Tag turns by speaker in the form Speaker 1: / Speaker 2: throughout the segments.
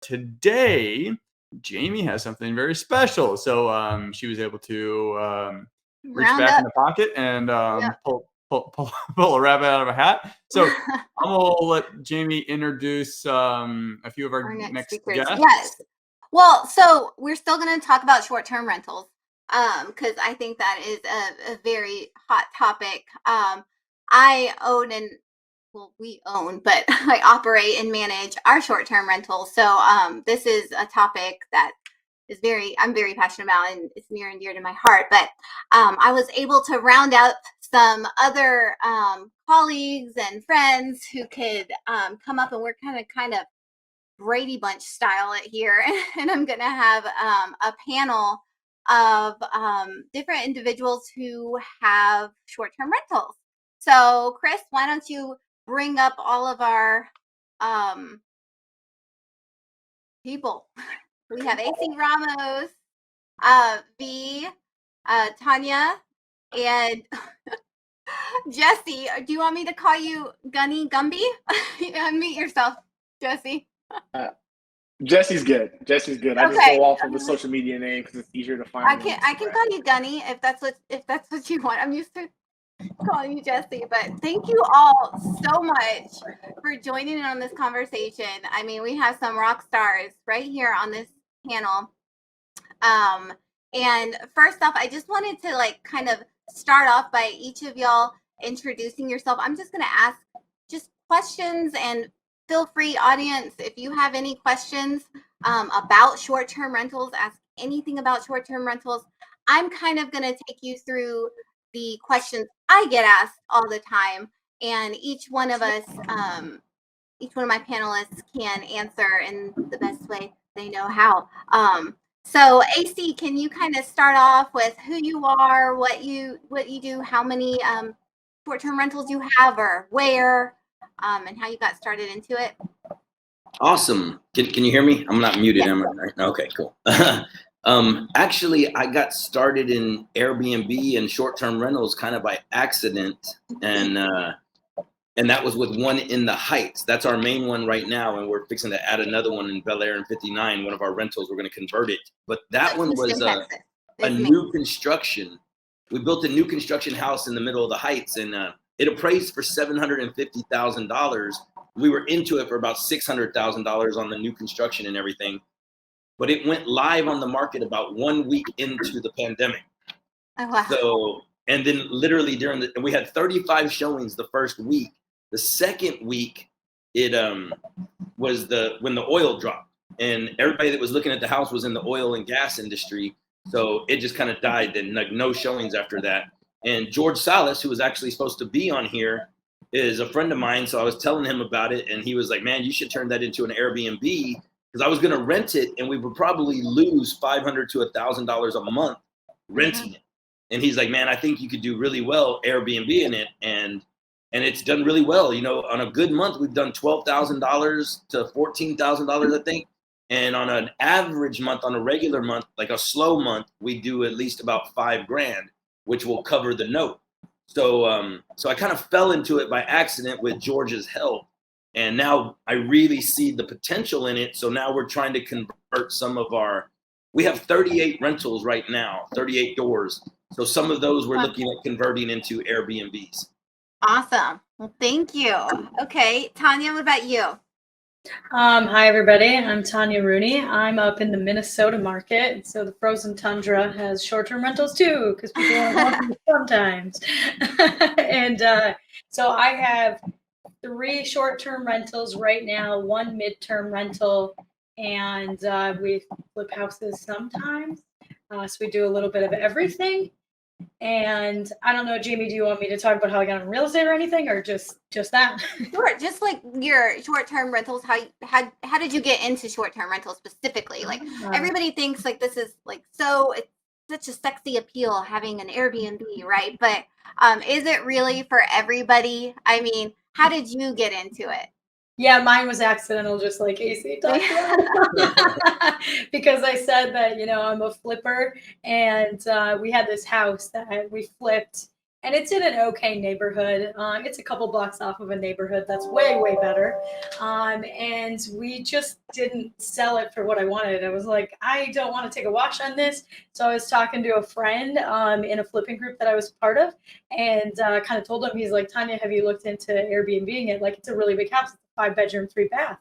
Speaker 1: today, Jamie has something very special. So she was able to reach
Speaker 2: Round
Speaker 1: back in
Speaker 2: up.
Speaker 1: the pocket and
Speaker 2: Yep.
Speaker 1: pull a rabbit out of a hat. So I'm gonna let Jamie introduce a few of our
Speaker 2: Our next
Speaker 1: next
Speaker 2: speakers. Yes.
Speaker 1: guests.
Speaker 2: Well, so we're still going to talk about short-term rentals because I think that is a very hot topic. I own and well, we own, but I operate and manage our short-term rentals. So this is a topic that I'm very passionate about, and it's near and dear to my heart. But I was able to round out some other colleagues and friends who could come up, and we're kind of Brady Bunch style it here. And I'm going to have a panel of different individuals who have short-term rentals. So Chris, why don't you bring up all of our people? We have AC Ramos, V, Tanya, and Jesse. Do you want me to call you Gunny Gumby? Unmute yourself, Jesse.
Speaker 3: Jesse's good. Jesse's good. I just
Speaker 2: Okay.
Speaker 3: go off of the social media name because it's easier to find.
Speaker 2: I can call you Gunny if that's what you want. I'm used to calling you Jesse, but thank you all so much for joining in on this conversation. I mean, we have some rock stars right here on this panel. And first off, I just wanted to kind of start off by each of y'all introducing yourself. I'm just going to ask just questions, and feel free, audience, if you have any questions about short-term rentals, ask anything about short-term rentals. I'm kind of going to take you through the questions I get asked all the time, and each one of us, each one of my panelists can answer in the best way they know how. So AC, can you kind of start off with who you are, what you do, how many short-term rentals you have, or where, and how you got started into it?
Speaker 4: Awesome. Can you hear me? I'm not muted,
Speaker 2: Yes.
Speaker 4: am I? Right? Okay, cool. Actually, I got started in Airbnb and short-term rentals kind of by accident, and that was with one in the Heights. That's our main one right now, and we're fixing to add another one in Bel Air and 59. One of our rentals, we're going to convert it. But that one was a new construction. We built a new construction house in the middle of the Heights, and it appraised for $750,000. We were into it for about $600,000 on the new construction and everything. But it went live on the market about 1 week into the pandemic.
Speaker 2: Oh, wow.
Speaker 4: So, and then literally we had 35 showings the first week. The second week, it was when the oil dropped, and everybody that was looking at the house was in the oil and gas industry. So it just kind of died. Then no showings after that. And George Salas, who was actually supposed to be on here, is a friend of mine. So I was telling him about it, and he was like, "Man, you should turn that into an Airbnb." Because I was going to rent it, and we would probably lose $500 to $1,000 a month renting it. And he's like, "Man, I think you could do really well Airbnb in it." And it's done really well. You know, on a good month, we've done $12,000 to $14,000, I think. And on an average month, on a regular month, like a slow month, we do at least about $5,000, which will cover the note. So I kind of fell into it by accident with George's help. And now I really see the potential in it. So now we're trying to convert we have 38 rentals right now, 38 doors. So some of those we're looking at converting into Airbnbs.
Speaker 2: Awesome. Well, thank you. Okay, Tanya, what about you?
Speaker 5: Hi, everybody. I'm Tanya Rooney. I'm up in the Minnesota market. So the frozen tundra has short-term rentals too, because people want to walk sometimes. And so I have 3 short-term rentals right now, 1 mid-term rental, and we flip houses sometimes. So we do a little bit of everything. And I don't know, Jamie, do you want me to talk about how I got in real estate or anything, or just that?
Speaker 2: Sure. Just like your short-term rentals, how did you get into short-term rentals specifically? Like everybody thinks like this is like it's such a sexy appeal having an Airbnb, right? But is it really for everybody? I mean, how did you get into it?
Speaker 5: Yeah, mine was accidental, just like AC talked about. Because I said that, I'm a flipper, and we had this house that we flipped, and it's in an okay neighborhood. It's a couple blocks off of a neighborhood that's way, way better. And we just didn't sell it for what I wanted. I was like, I don't want to take a wash on this. So I was talking to a friend in a flipping group that I was part of, and kind of told him, he's like, Tanya, have you looked into Airbnb it? Like, it's a really big house. It's a 5-bedroom, 3-bath.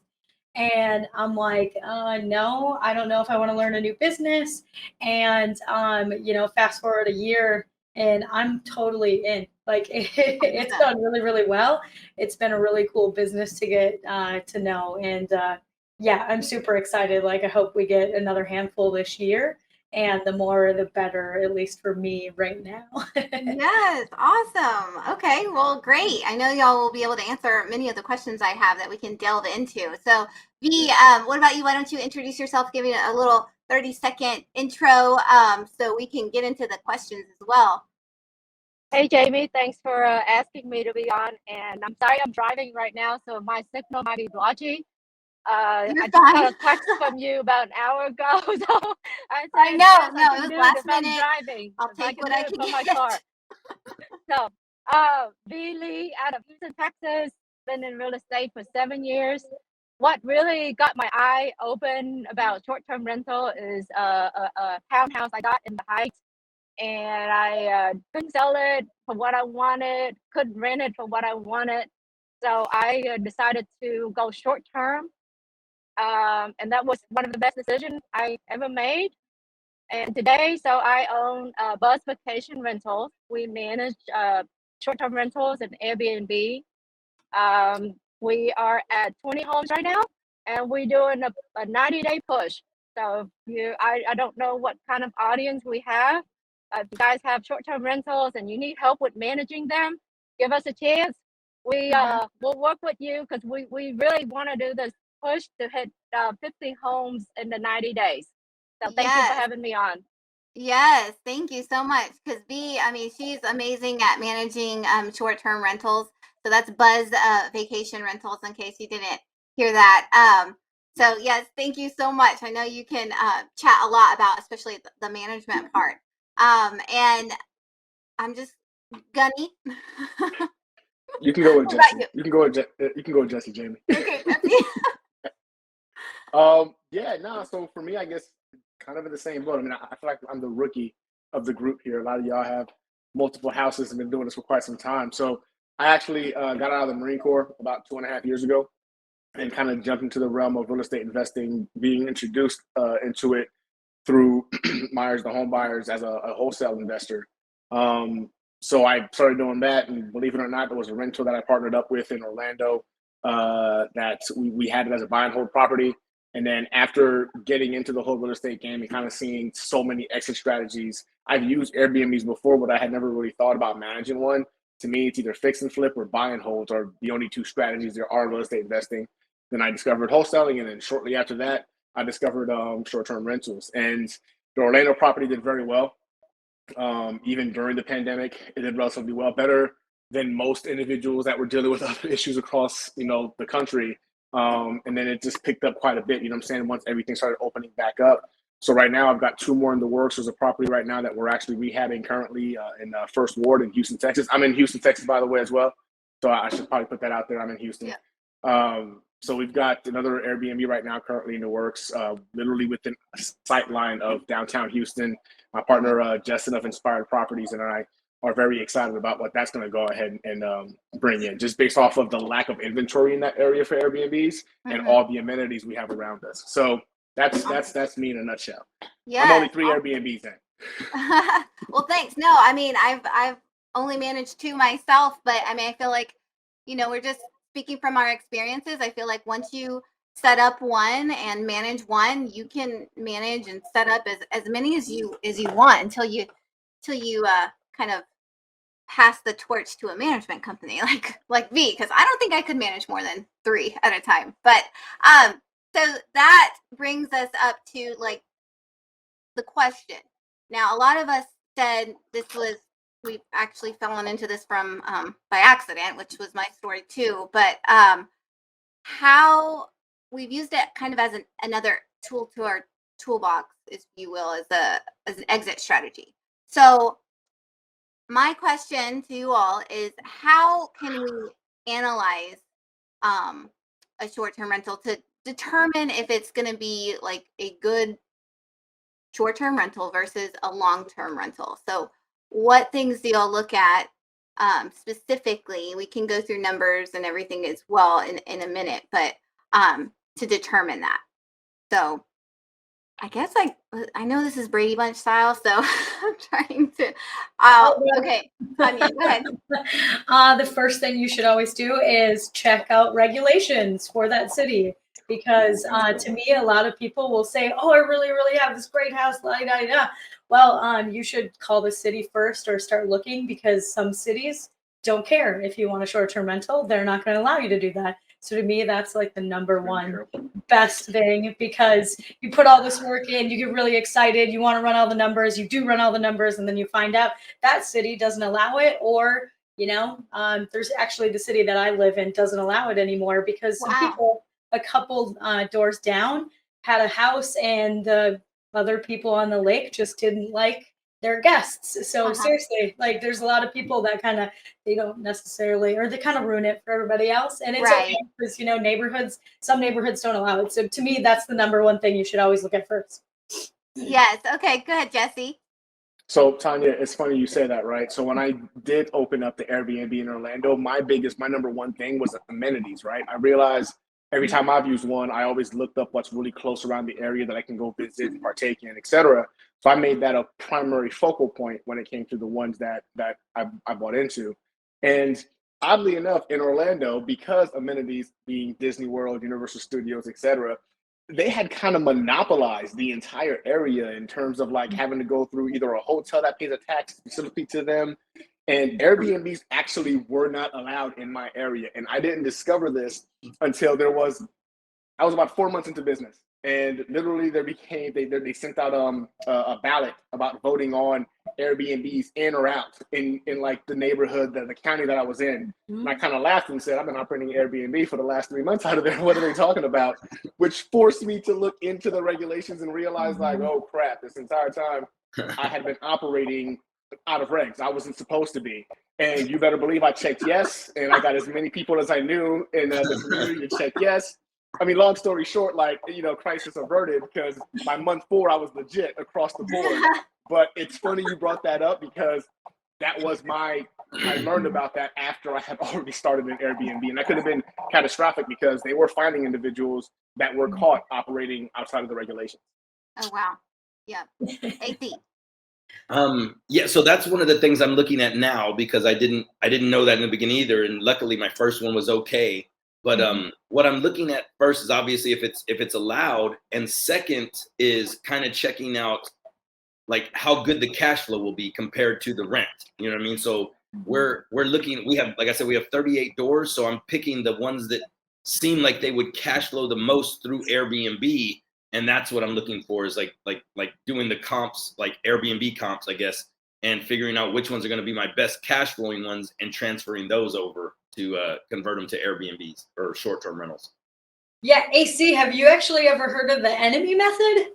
Speaker 5: And I'm like, no, I don't know if I want to learn a new business. And, fast forward a year and I'm totally in. Like, it's done really, really well. It's been a really cool business to get to know. And yeah, I'm super excited. Like, I hope we get another handful this year. And the more, the better, at least for me right now.
Speaker 2: Yes, awesome. Okay, well, great. I know y'all will be able to answer many of the questions I have that we can delve into. So, V, what about you? Why don't you introduce yourself, give me a little 30-second intro so we can get into the questions as well.
Speaker 6: Hey Jamie, thanks for asking me to be on. And I'm sorry I'm driving right now, so my signal might be blotchy. I
Speaker 2: You're
Speaker 6: just got
Speaker 2: fine.
Speaker 6: a text from you about an hour ago, so I said,
Speaker 2: I know,
Speaker 6: yes,
Speaker 2: no,
Speaker 6: I
Speaker 2: it
Speaker 6: can
Speaker 2: was
Speaker 6: do it
Speaker 2: last
Speaker 6: if I'm
Speaker 2: minute.
Speaker 6: driving.
Speaker 2: I'll
Speaker 6: If I
Speaker 2: take
Speaker 6: can
Speaker 2: what
Speaker 6: do
Speaker 2: I
Speaker 6: it
Speaker 2: can
Speaker 6: from my
Speaker 2: get.
Speaker 6: car. So, V Lee out of Houston, Texas, been in real estate for 7 years. What really got my eye open about short-term rental is a townhouse I got in the Heights, and I couldn't sell it for what I wanted, couldn't rent it for what I wanted. So I decided to go short term. And that was one of the best decisions I ever made. And today, so I own Buzz Vacation Rentals. We manage short term rentals and Airbnb. We are at 20 homes right now, and we're doing a 90-day push. So I don't know what kind of audience we have. If you guys have short-term rentals and you need help with managing them, give us a chance. We'll work with you because we really want to do this push to hit 50 homes in the 90 days. So thank you for
Speaker 2: Yes.
Speaker 6: having me on.
Speaker 2: Yes, thank you so much. Because B, I mean, she's amazing at managing short-term rentals. So that's Buzz Vacation Rentals, in case you didn't hear that. So yes, thank you so much. I know you can chat a lot about, especially the management part. And I'm just Gunny.
Speaker 3: You can go with
Speaker 2: What about
Speaker 3: Jesse.
Speaker 2: you?
Speaker 3: You can go with you can go with Jesse, Jamie.
Speaker 2: Okay, Jesse.
Speaker 3: Yeah, no. So for me, I guess kind of in the same boat. I mean, I feel like I'm the rookie of the group here. A lot of y'all have multiple houses and been doing this for quite some time. So I actually got out of the Marine Corps about 2.5 years ago and kind of jumped into the realm of real estate investing, being introduced into it through Myers the Home Buyers as a wholesale investor. So I started doing that, and believe it or not, there was a rental that I partnered up with in Orlando that we had it as a buy and hold property. And then after getting into the whole real estate game and kind of seeing so many exit strategies, I've used Airbnbs before, but I had never really thought about managing one. To me, it's either fix and flip or buy and hold are the only two strategies there are in real estate investing. Then I discovered wholesaling, and then shortly after that, I discovered short-term rentals. And the Orlando property did very well. Even during the pandemic, it did relatively well, better than most individuals that were dealing with other issues across, the country. And then it just picked up quite a bit, you know what I'm saying, once everything started opening back up. So right now I've got 2 more in the works. There's a property right now that we're actually rehabbing currently in First Ward in Houston, Texas. I'm in Houston, Texas, by the way, as well. So I should probably put that out there. I'm in Houston.
Speaker 2: Yeah.
Speaker 3: So we've got another Airbnb right now currently in the works, literally within a sight line of downtown Houston. My partner, Justin of Inspired Properties, and I are very excited about what that's going to go ahead and bring in, just based off of the lack of inventory in that area for Airbnbs and all the amenities we have around us. So that's me in a nutshell.
Speaker 2: Yeah.
Speaker 3: I'm only 3 Airbnbs in.
Speaker 2: Well, thanks. No, I mean, I've only managed 2 myself, but I mean, I feel like, we're just speaking from our experiences. I feel like once you set up one and manage one, you can manage and set up as many as you want until you kind of pass the torch to a management company like V, because I don't think I could manage more than 3 at a time. But so that brings us up to like the question. Now, a lot of us said we actually fell into this from by accident, which was my story too. But how we've used it kind of as another tool to our toolbox, if you will, as an exit strategy. So my question to you all is, how can we analyze a short-term rental to determine if it's going to be like a good short-term rental versus a long-term rental? So what things do y'all look at specifically? We can go through numbers and everything as well in a minute, but to determine that. So I guess I know this is Brady Bunch style, so I'm trying to. Okay, Tanya, go ahead.
Speaker 5: The first thing you should always do is check out regulations for that city, because to me, a lot of people will say, "Oh, I really, really have this great house." La, da, da. Well, you should call the city first or start looking, because some cities don't care if you want a short-term rental. They're not going to allow you to do that. So to me, that's like the number one best thing, because you put all this work in, you get really excited, you want to run all the numbers, you do run all the numbers, and then you find out that city doesn't allow it, or there's actually the city that I live in doesn't allow it anymore, because some people a couple doors down had a house, and the other people on the lake just didn't like their guests. So seriously, like, there's a lot of people that kind of, they don't necessarily, or they kind of ruin it for everybody else. And it's okay, because some neighborhoods don't allow it. So to me, that's the number one thing you should always look at first.
Speaker 2: Yes. Okay, go ahead, Jesse.
Speaker 3: So Tanya, it's funny you say that, right? So when I did open up the Airbnb in Orlando, my number one thing was amenities, right? I realized every time I've used one, I always looked up what's really close around the area that I can go visit, partake in, etc. So I made that a primary focal point when it came to the ones that I bought into. And oddly enough, in Orlando, because amenities being Disney World, Universal Studios, etc., they had kind of monopolized the entire area in terms of like having to go through either a hotel that pays a tax specifically to them, and Airbnbs actually were not allowed in my area. And I didn't discover this until I was about 4 months into business, and literally they sent out a ballot about voting on Airbnbs in or out in like the neighborhood, the county that I was in. And I kind of laughed and said, I've been operating Airbnb for the last 3 months out of there. What are they talking about? Which forced me to look into the regulations and realize, like, oh crap, this entire time I had been operating out of regs. I wasn't supposed to be. And you better believe I checked yes. And I got as many people as I knew in the community to check yes. I mean, long story short, like, crisis averted, because by month 4, I was legit across the board. But it's funny you brought that up, because that was I learned about that after I had already started an Airbnb. And that could have been catastrophic, because they were finding individuals that were caught operating outside of the regulations.
Speaker 2: Oh, wow. Yeah. AC.
Speaker 4: Yeah, so that's one of the things I'm looking at now, because I didn't know that in the beginning either. And luckily my first one was okay. But what I'm looking at first is obviously if it's allowed, and second is kind of checking out like how good the cash flow will be compared to the rent. You know what I mean? So we're looking, we have, like I said, we have 38 doors. So I'm picking the ones that seem like they would cash flow the most through Airbnb. And that's what I'm looking for, is like doing the comps, like Airbnb comps, I guess, and figuring out which ones are going to be my best cash flowing ones and transferring those over to convert them to Airbnbs or short-term rentals. Yeah,
Speaker 5: AC, have you actually ever heard of the enemy method?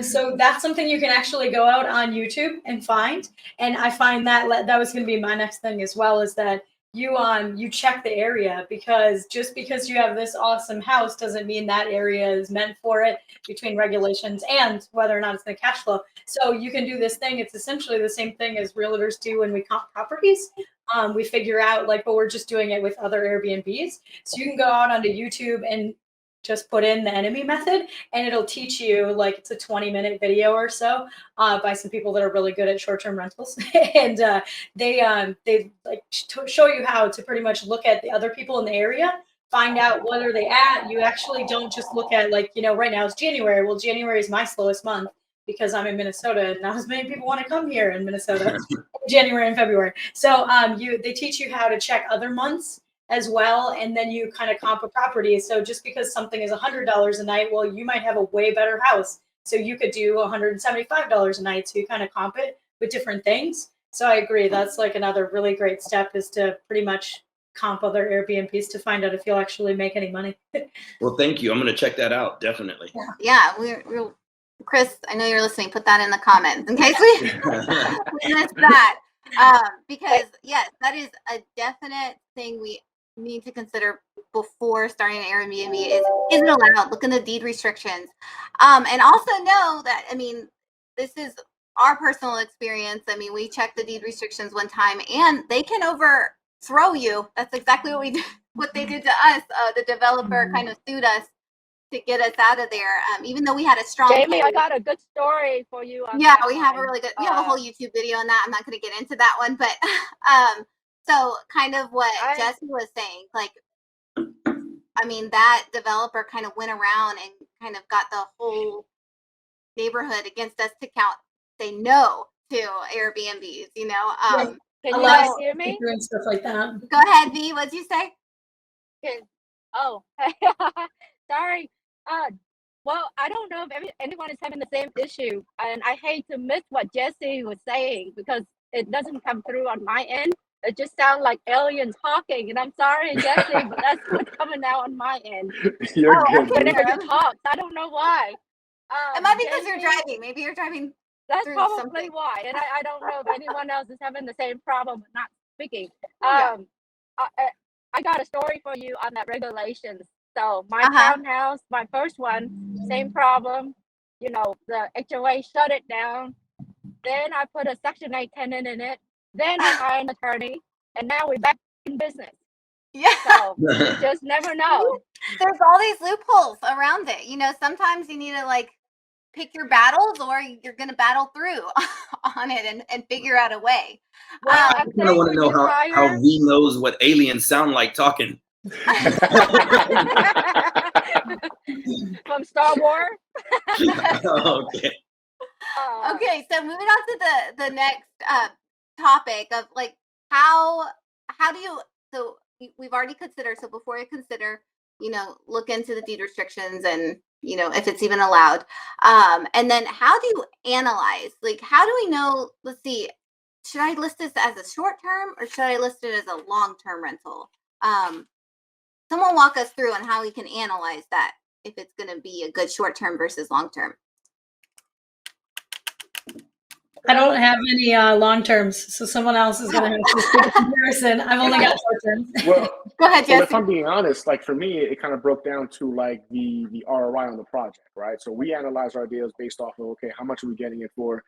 Speaker 5: So that's something you can actually go out on YouTube and find. And I find that was going to be my next thing as well, is that you check the area, because just because you have this awesome house doesn't mean that area is meant for it, between regulations and whether or not it's going to cash flow. So you can do this thing. It's essentially the same thing as realtors do when we comp properties. We figure out, like, but we're just doing it with other Airbnbs. So you can go out onto YouTube and just put in the enemy method, and it'll teach you, like, it's a 20-minute video or so by some people that are really good at short-term rentals. And they like show you how to pretty much look at the other people in the area, find out what are they at. You actually don't just look at, like, right now it's January. Well, January is my slowest month, because I'm in Minnesota, and not as many people want to come here in Minnesota January and February. So they teach you how to check other months as well, and then you kind of comp a property. So just because something is $100 a night, well, you might have a way better house, so you could do $175 a night. So you kind of comp it with different things. So I agree, that's like another really great step, is to pretty much comp other Airbnbs to find out if you'll actually make any money.
Speaker 4: Well, thank you. I'm going to check that out, definitely.
Speaker 2: Yeah, we're Chris, I know you're listening. Put that in the comments in case we missed that. Because yes, that is a definite thing we need to consider before starting an Airbnb. Is it allowed? Look in the deed restrictions, and also know that this is our personal experience. I mean, we checked the deed restrictions one time, and they can overthrow you. That's exactly what we did, what they did to us. The developer kind of sued us to get us out of there, even though we had a strong
Speaker 6: Jamie,
Speaker 2: case.
Speaker 6: I got a good story for you on
Speaker 2: Yeah,
Speaker 6: that
Speaker 2: we have a
Speaker 6: one.
Speaker 2: really good, we have a whole YouTube video on that. I'm not going to get into that one, but so kind of what Jesse was saying, like, that developer kind of went around and kind of got the whole neighborhood against us to say no to Airbnbs,
Speaker 6: Can
Speaker 5: A
Speaker 6: you
Speaker 5: lot
Speaker 6: guys
Speaker 5: of
Speaker 6: hear me?
Speaker 5: doing stuff like that.
Speaker 2: Go ahead, V, what'd you say?
Speaker 6: Oh, sorry. Well, I don't know if anyone is having the same issue, and I hate to miss what Jesse was saying because it doesn't come through on my end. It just sounds like aliens talking, and I'm sorry, Jesse, but that's what's coming out on my end.
Speaker 3: You're good.
Speaker 2: Okay,
Speaker 6: Whenever you talk, I don't know why.
Speaker 2: it might be because you're
Speaker 6: Jamie,
Speaker 2: driving. Maybe you're driving.
Speaker 6: that's
Speaker 2: through
Speaker 6: probably
Speaker 2: something.
Speaker 6: why, and I don't know if anyone else is having the same problem with not speaking.
Speaker 2: Yeah.
Speaker 6: I got a story for you on that regulations. So my
Speaker 2: Uh-huh.
Speaker 6: townhouse, my first one, same problem. The HOA shut it down. Then I put a Section 8 tenant in it. Then I hired an attorney, and now we're back in business.
Speaker 2: Yeah.
Speaker 6: So you just never know.
Speaker 2: There's all these loopholes around it. Sometimes you need to pick your battles, or you're going to battle through on it and figure out a way.
Speaker 6: Well,
Speaker 4: I kind of want to know how V knows what aliens sound like talking.
Speaker 6: From Star Wars.
Speaker 4: Okay.
Speaker 2: Okay, so moving on to the next topic of how do you, so we've already considered, so before you consider, look into the deed restrictions and if it's even allowed, and then how do you analyze, how do we know, let's see, should I list this as a short term or should I list it as a long-term rental? Someone walk us through on how we can analyze that, if it's going to be a good short-term versus long-term.
Speaker 5: I don't have any long terms, so someone else is going to have to do the comparison. I've only got short terms.
Speaker 3: Well,
Speaker 2: go ahead, Jesse.
Speaker 3: Well, if I'm being honest, for me, it kind of broke down to the ROI on the project, right? So we analyze our deals based off of, okay, how much are we getting it for?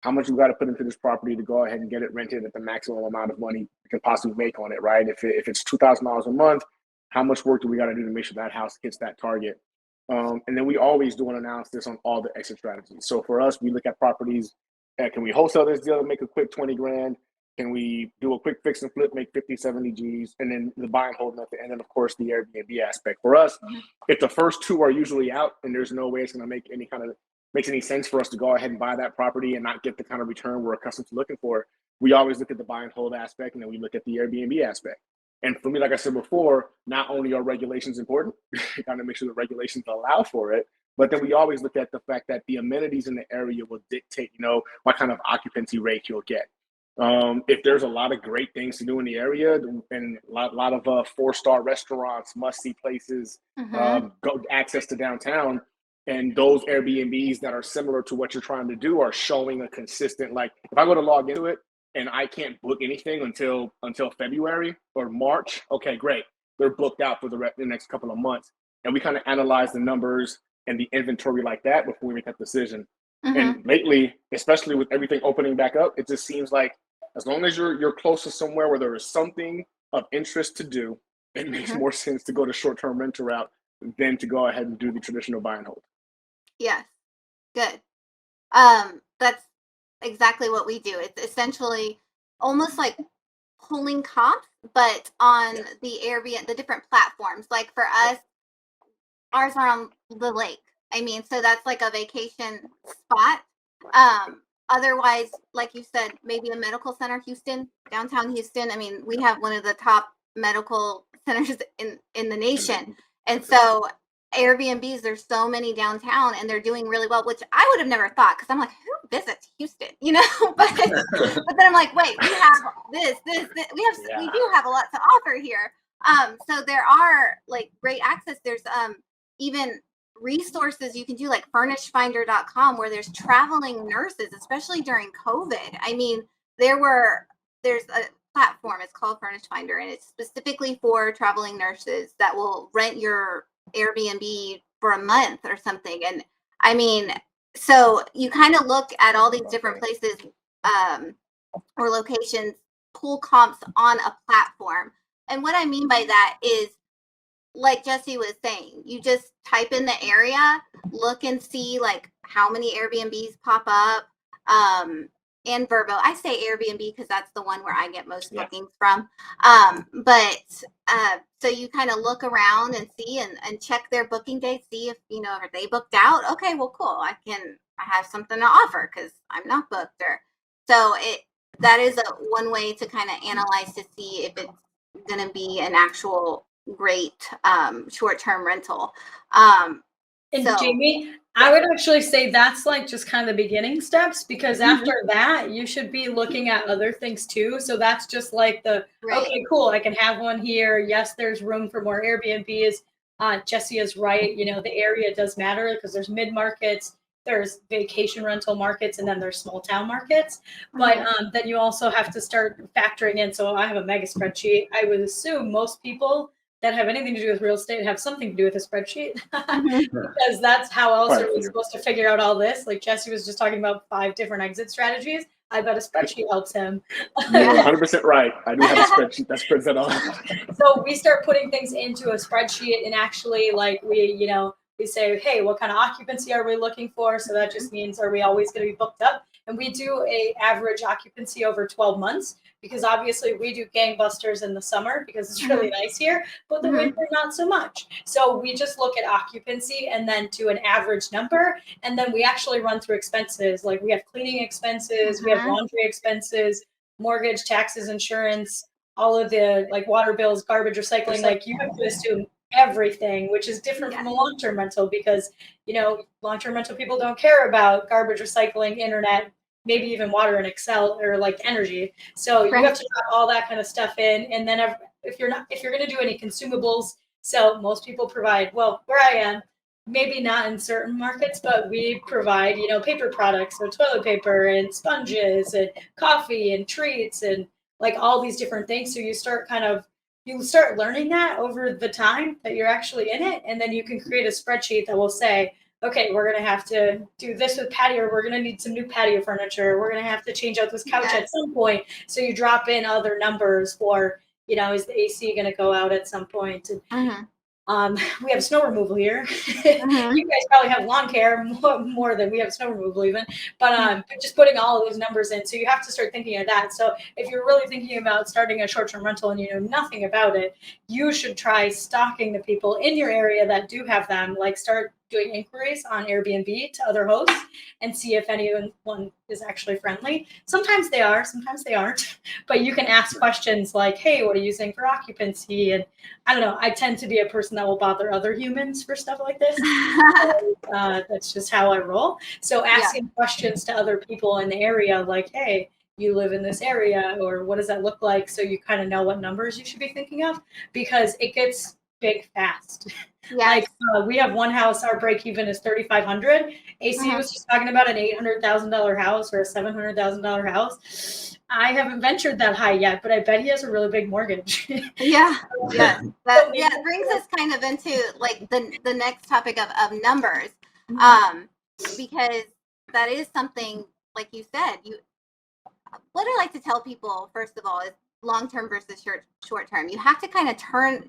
Speaker 3: How much we got to put into this property to go ahead and get it rented at the maximum amount of money we can possibly make on it, right? If it's $2,000 a month, how much work do we got to do to make sure that house hits that target? And then we always do an analysis on all the exit strategies. So for us, we look at properties. Can we wholesale this deal and make a quick 20 grand? Can we do a quick fix and flip, make 50, 70 G's, and then the buy and hold method, and then of course the Airbnb aspect. For us, if the first two are usually out and there's no way it's going to makes any sense for us to go ahead and buy that property and not get the kind of return we're accustomed to looking for, we always look at the buy and hold aspect, and then we look at the Airbnb aspect. And for me, like I said before, not only are regulations important, you got to make sure the regulations allow for it, but then we always look at the fact that the amenities in the area will dictate, what kind of occupancy rate you'll get. If there's a lot of great things to do in the area and a lot of 4-star restaurants, must-see places, go access to downtown, and those Airbnbs that are similar to what you're trying to do are showing a consistent, if I go to log into it and I can't book anything until February or March, okay, great. They're booked out for the next couple of months. And we kind of analyze the numbers and the inventory like that before we make that decision. And lately, especially with everything opening back up, it just seems like as long as you're close to somewhere where there is something of interest to do, it makes more sense to go the short-term renter route than to go ahead and do the traditional buy and hold.
Speaker 2: Yes, good. That's exactly what we do. It's essentially almost like pulling comps, but on the Airbnb, the different platforms. Like for us, ours are on the lake. So that's like a vacation spot. Otherwise, like you said, maybe a medical center, Houston, downtown Houston. We have one of the top medical centers in the nation. And so Airbnbs, there's so many downtown and they're doing really well, which I would have never thought, because I'm like, who visits Houston? But then I'm like, wait, we have this. We do have a lot to offer here. So there are great access. There's even resources you can do, like furnishfinder.com, where there's traveling nurses, especially during COVID. There were there's a platform. It's called Furnish Finder, and it's specifically for traveling nurses that will rent your Airbnb for a month or something. And I mean, so you kind of look at all these different places or locations, pull comps on a platform. And what I mean by that is, like Jesse was saying, you just type in the area, look and see like how many Airbnbs pop up. And Verbo, I say Airbnb because that's the one where I get most bookings from. So you kind of look around and see and check their booking dates, see if are they booked out. Okay, well, cool. I have something to offer because I'm not booked. Or so that is one way to kind of analyze to see if it's going to be an actual great short-term rental.
Speaker 5: And Jamie, I would actually say that's like just kind of the beginning steps, because after that, you should be looking at other things too. So that's just like okay, cool, I can have one here. Yes, there's room for more Airbnbs. Jesse is right. The area does matter because there's mid-markets, there's vacation rental markets, and then there's small town markets. But then you also have to start factoring in. So I have a mega spreadsheet. I would assume most people that have anything to do with real estate have something to do with a spreadsheet because that's how else are we supposed to figure out all this. Like Jesse was just talking about 5 different exit strategies. I bet a spreadsheet helps him.
Speaker 3: You're 100% right. I do have a spreadsheet that spreads that all out.
Speaker 5: So we start putting things into a spreadsheet, and actually like we say, hey, what kind of occupancy are we looking for? So that just means, are we always going to be booked up? And we do a average occupancy over 12 months, because obviously we do gangbusters in the summer because it's really nice here, but the winter not so much. So we just look at occupancy and then do an average number. And then we actually run through expenses. Like we have cleaning expenses, we have laundry expenses, mortgage, taxes, insurance, all of the like water bills, garbage, recycling. Like you have to assume everything, which is different from a long-term rental, because long-term rental people don't care about garbage, recycling, internet, maybe even water and Excel or like energy. So you have to drop all that kind of stuff in. And then if you're going to do any consumables, so most people provide, well, where I am, maybe not in certain markets, but we provide, paper products, so toilet paper and sponges and coffee and treats and like all these different things. So you start learning that over the time that you're actually in it. And then you can create a spreadsheet that will say, okay, we're going to have to do this with patio. We're going to need some new patio furniture. We're going to have to change out this couch at some point. So you drop in other numbers for, is the AC going to go out at some point? And, we have snow removal here. You guys probably have lawn care more than we have snow removal even, but just putting all of those numbers in. So you have to start thinking of that. So if you're really thinking about starting a short-term rental and you know nothing about it, you should try stalking the people in your area that do have them. Like start doing inquiries on Airbnb to other hosts and see if anyone is actually friendly. Sometimes they are, sometimes they aren't, but you can ask questions like, hey, what are you using for occupancy? And I don't know, I tend to be a person that will bother other humans for stuff like this. That's just how I roll. So asking questions to other people in the area, like, hey, you live in this area, or what does that look like? So you kind of know what numbers you should be thinking of, because it gets big fast. Like we have one house, our break even is $3,500. AC was just talking about an $800,000 house or a $700,000 house. I haven't ventured that high yet, but I bet he has a really big mortgage.
Speaker 2: That brings us kind of into like the next topic of numbers, because that is something, like you said, what I like to tell people, first of all, is long-term versus short-term. You have to kind of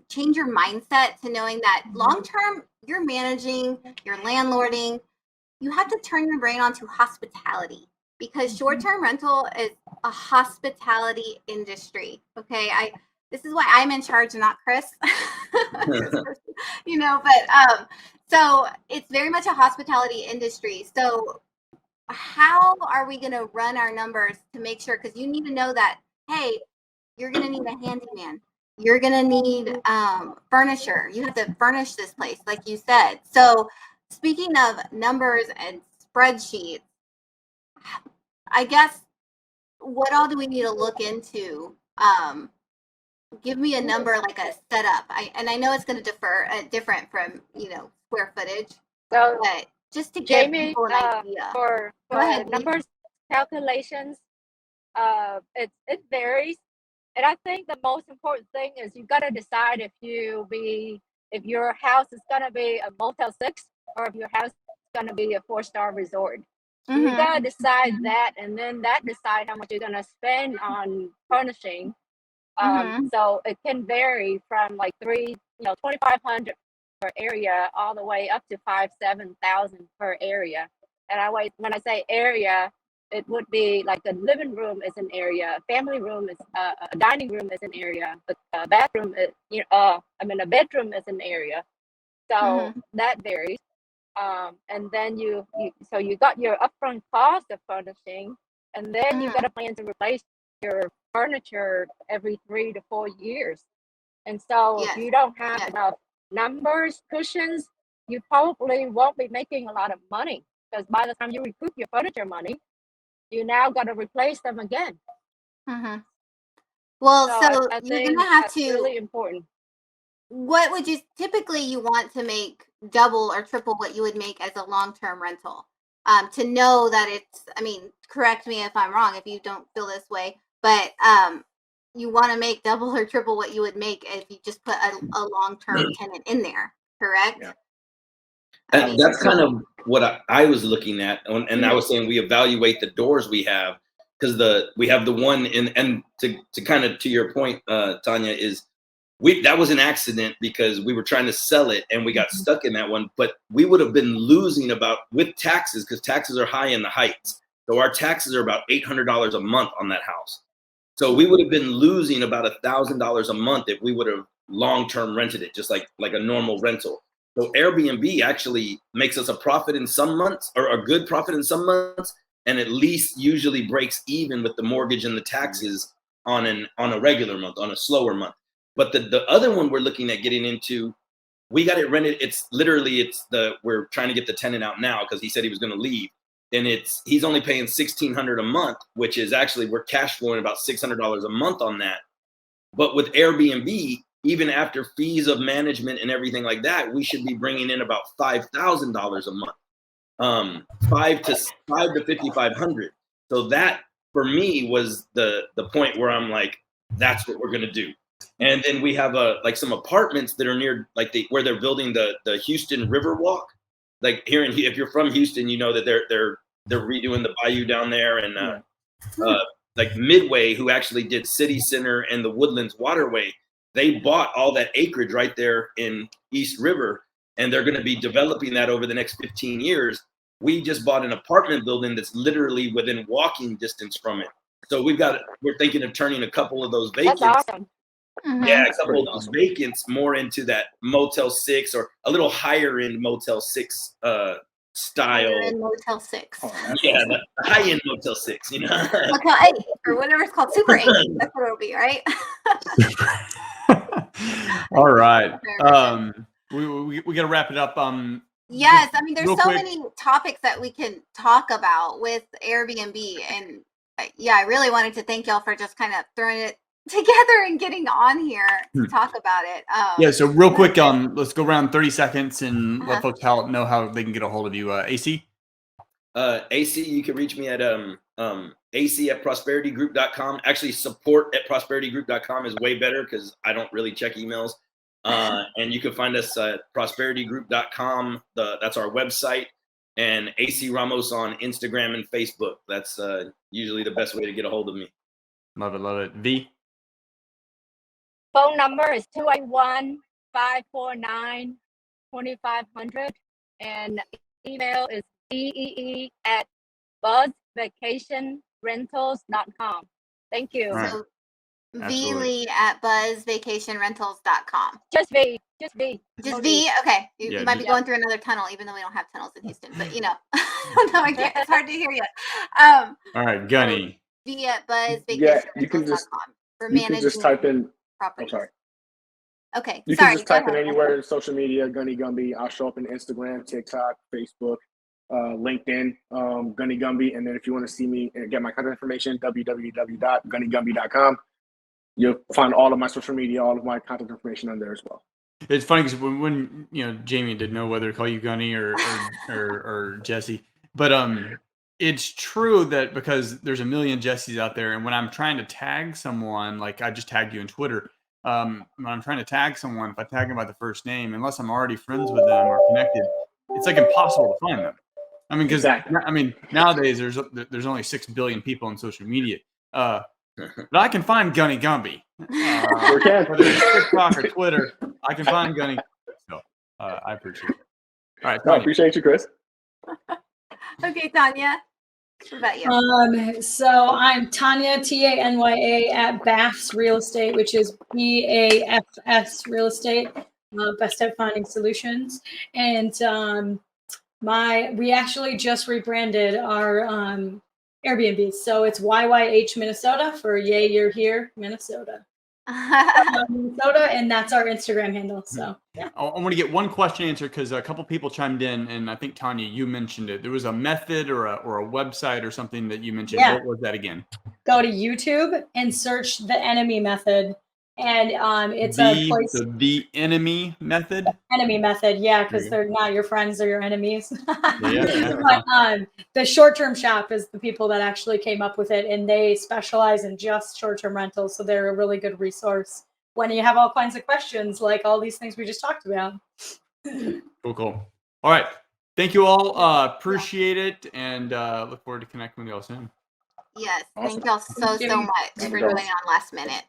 Speaker 2: change your mindset to knowing that long-term, you're managing, you're landlording. You have to turn your brain onto hospitality, because short-term rental is a hospitality industry. Okay. This is why I'm in charge and not Chris, so it's very much a hospitality industry. So how are we going to run our numbers to make sure, because you need to know that, hey, you're going to need a handyman. You're going to need furniture. You have to furnish this place, like you said. So speaking of numbers and spreadsheets, I guess, what all do we need to look into? Give me a number, like a setup. I know it's going to differ different from, square footage.
Speaker 6: So
Speaker 2: but just to give
Speaker 6: Jamie,
Speaker 2: people an idea.
Speaker 6: for
Speaker 2: Go ahead,
Speaker 6: numbers calculations, It varies, and I think the most important thing is you got to decide if your house is gonna be a Motel 6 or if your house is gonna be a 4-star resort. So you
Speaker 2: Mhm.
Speaker 6: gotta decide that, and then that decide how much you're gonna spend on furnishing.
Speaker 2: Mhm.
Speaker 6: So it can vary from like 2,500 per area all the way up to 7,000 per area. And when I say area, it would be like a living room is an area, a family room is a dining room is an area, a bathroom is a bedroom is an area. So
Speaker 2: Mhm.
Speaker 6: that varies. And then you got your upfront cost of furnishing, and then you got
Speaker 2: Mhm.
Speaker 6: to plan to replace your furniture every 3 to 4 years. And so if
Speaker 2: Yes.
Speaker 6: you don't have
Speaker 2: Yes.
Speaker 6: enough numbers, cushions, you probably won't be making a lot of money, because by the time you recoup your furniture money, you now got to replace them again.
Speaker 2: Mhm. Well,
Speaker 6: So
Speaker 2: so
Speaker 6: I
Speaker 2: you're gonna
Speaker 6: think
Speaker 2: have
Speaker 6: that's
Speaker 2: to.
Speaker 6: really important.
Speaker 2: What would you typically you want to make double or triple what you would make as a long-term rental? To know that it's, I mean, correct me if I'm wrong if you don't feel this way, but you want to make double or triple what you would make if you just put a long-term tenant in there, correct?
Speaker 3: Yeah.
Speaker 2: I
Speaker 4: And
Speaker 2: mean,
Speaker 4: that's kind of what I was looking at, and I
Speaker 2: Mhm.
Speaker 4: was saying we evaluate the doors we have, because we have the one in, and to kind of to your point, Tanya, is that was an accident because we were trying to sell it and we got stuck in that one, but we would have been losing about, with taxes, because taxes are high in the Heights, so our taxes are about $800 a month on that house. So we would have been losing about $1,000 a month if we would have long term rented it, just like a normal rental. So Airbnb actually makes us a profit in some months, or a good profit in some months, and at least usually breaks even with the mortgage and the taxes on a regular month, on a slower month. But the other one we're looking at getting into, we got it rented. We're trying to get the tenant out now because he said he was going to leave, and he's only paying $1,600 a month, which is actually, we're cash flowing about $600 a month on that. But with Airbnb, even after fees of management and everything like that, we should be bringing in about $5,000 a month, five to 5,500. So that for me was the point where I'm like, that's what we're gonna do. And then we have like some apartments that are near, like where they're building the Houston River Walk. Like if you're from Houston, you know that they're redoing the bayou down there, and
Speaker 3: Yeah.
Speaker 4: uh, like Midway, who actually did City Center and the Woodlands Waterway, they bought all that acreage right there in East River, and they're going to be developing that over the next 15 years. We just bought an apartment building that's literally within walking distance from it. So we're thinking of turning a couple of those
Speaker 6: That's
Speaker 4: vacants.
Speaker 6: awesome.
Speaker 4: Yeah,
Speaker 2: Mhm.
Speaker 4: a
Speaker 3: That's
Speaker 4: couple
Speaker 3: pretty
Speaker 4: of those
Speaker 3: awesome.
Speaker 4: vacants more into that Motel 6, or a little higher end Motel 6
Speaker 2: Higher
Speaker 4: style.
Speaker 2: end Motel 6.
Speaker 3: Oh, that's
Speaker 4: Yeah,
Speaker 3: awesome.
Speaker 4: the high end Motel 6, you know.
Speaker 2: Motel 8 or whatever it's called, Super 8. That's what it'll be, right?
Speaker 1: All right.
Speaker 2: Version.
Speaker 1: We got to wrap it up. Just
Speaker 2: Yes, I mean, there's
Speaker 1: real
Speaker 2: so
Speaker 1: quick.
Speaker 2: many topics that we can talk about with Airbnb, and yeah, I really wanted to thank y'all for just kind of throwing it together and getting on here to talk about it.
Speaker 1: Yeah. So real
Speaker 2: But,
Speaker 1: quick, let's go around 30 seconds and let folks know how they can get a hold of you. AC.
Speaker 4: AC, you can reach me at AC at prosperitygroup.com. Actually, support at prosperitygroup.com is way better because I don't really check emails. And you can find us at prosperitygroup.com. That's our website. And AC Ramos on Instagram and Facebook. That's usually the best way to get a hold of me.
Speaker 1: Love it. Love it. V.
Speaker 6: Phone number is 281-549-2500, and email is bee@buzzvacationrentals.com. Thank you.
Speaker 1: All right.
Speaker 2: So
Speaker 1: Absolutely.
Speaker 2: vlee at buzzvacationrentals.com.
Speaker 6: Just V.
Speaker 2: Just
Speaker 6: No
Speaker 2: V?
Speaker 6: D.
Speaker 2: Okay. You
Speaker 1: Yeah,
Speaker 2: might be
Speaker 6: Yeah.
Speaker 2: going through another tunnel, even though we don't have tunnels in Houston, but you know, no, I can't. It's hard to hear you.
Speaker 1: All right,
Speaker 2: So
Speaker 1: Gunny.
Speaker 2: V at
Speaker 3: Yeah, you can just
Speaker 2: buzzvacationrentals.com for
Speaker 3: you can just
Speaker 2: managing
Speaker 3: type in. I'm
Speaker 2: properties.
Speaker 3: sorry.
Speaker 2: Okay.
Speaker 3: You can
Speaker 2: Sorry.
Speaker 3: just
Speaker 2: Go
Speaker 3: type it
Speaker 2: ahead.
Speaker 3: anywhere in social media, Gunny Gumby. I'll show up in Instagram, TikTok, Facebook, LinkedIn, Gunny Gumby. And then if you want to see me and get my contact information, www.gunnygumby.com. You'll find all of my social media, all of my contact information on there as well.
Speaker 1: It's funny because when Jamie didn't know whether to call you Gunny or Jesse, but it's true that because there's a million Jessies out there, and when I'm trying to tag someone, like I just tagged you on Twitter, when I'm trying to tag someone, if I tag them by the first name, unless I'm already friends with them or connected, it's like impossible to find them. I mean, because
Speaker 3: Exactly.
Speaker 1: nowadays there's only 6 billion people on social media, but I can find Gunny Gumby,
Speaker 3: Sure can.
Speaker 1: whether it's TikTok or Twitter. I can find Gunny. So I appreciate it. All right,
Speaker 3: No, I
Speaker 1: Tanya.
Speaker 3: appreciate you, Chris.
Speaker 2: Okay, Tanya. What about you?
Speaker 5: So I'm Tanya, Tanya, at Baffs Real Estate, which is BAFS Real Estate, Best at Finding Solutions. And we actually just rebranded our Airbnb. So it's YYH Minnesota for Yay, You're Here, Minnesota. Minnesota, and that's our Instagram handle. So yeah.
Speaker 1: I want to get one question answered because a couple people chimed in, and I think Tanya, you mentioned it. There was a method or a website or something that you mentioned.
Speaker 5: Yeah.
Speaker 1: What was that again?
Speaker 5: Go to YouTube and search the enemy method, and it's a place.
Speaker 1: The enemy method.
Speaker 5: Enemy method, yeah, because they're not your friends; they're your enemies.
Speaker 1: Yeah.
Speaker 5: But the short-term shop is the people that actually came up with it, and they specialize in just short-term rentals, so they're a really good resource when you have all kinds of questions, like all these things we just talked about.
Speaker 1: Cool. All right. Thank you all. Appreciate it, and look forward to connecting with you all soon.
Speaker 2: Yes,
Speaker 3: Awesome.
Speaker 2: thank y'all so much for going on last minute.